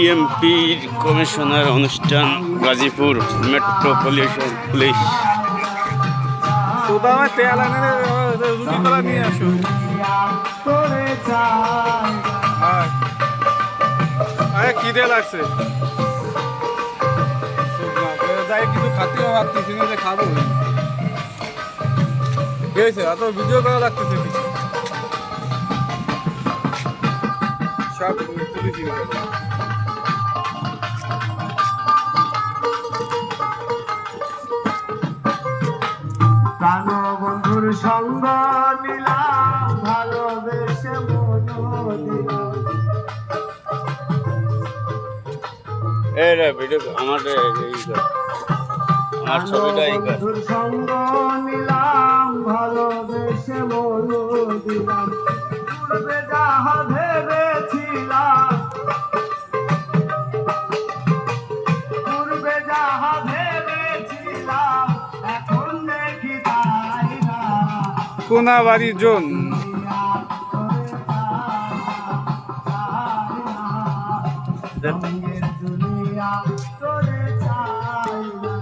বিএমপির কমিশনার অনুষ্ঠান Gazipur metropolitan police. তেল এনে রুটি করা নিয়ে আসো। খিদে লাগছে, যাই কিছু খাতেও ভাবতেছি না যে খাবো। হয়েছে এত ভিডিও করা লাগতেছে কিছু সব তুলেছি। প্রাণ বন্ধুর সঙ্গ নিলাম, ভালোবেসে মন দিলাম। ভিডিও আমার বন্ধুর সঙ্গ নিলাম, ভালোবেসে মন দিলাম। পূর্বে যাহা ভেবেছিলাম, পূর্বে যাহা ভেবেছিলাম, এখন দেখি তাই না। কোনাবাড়ি জোন দুনিয়া তোরে চাই না।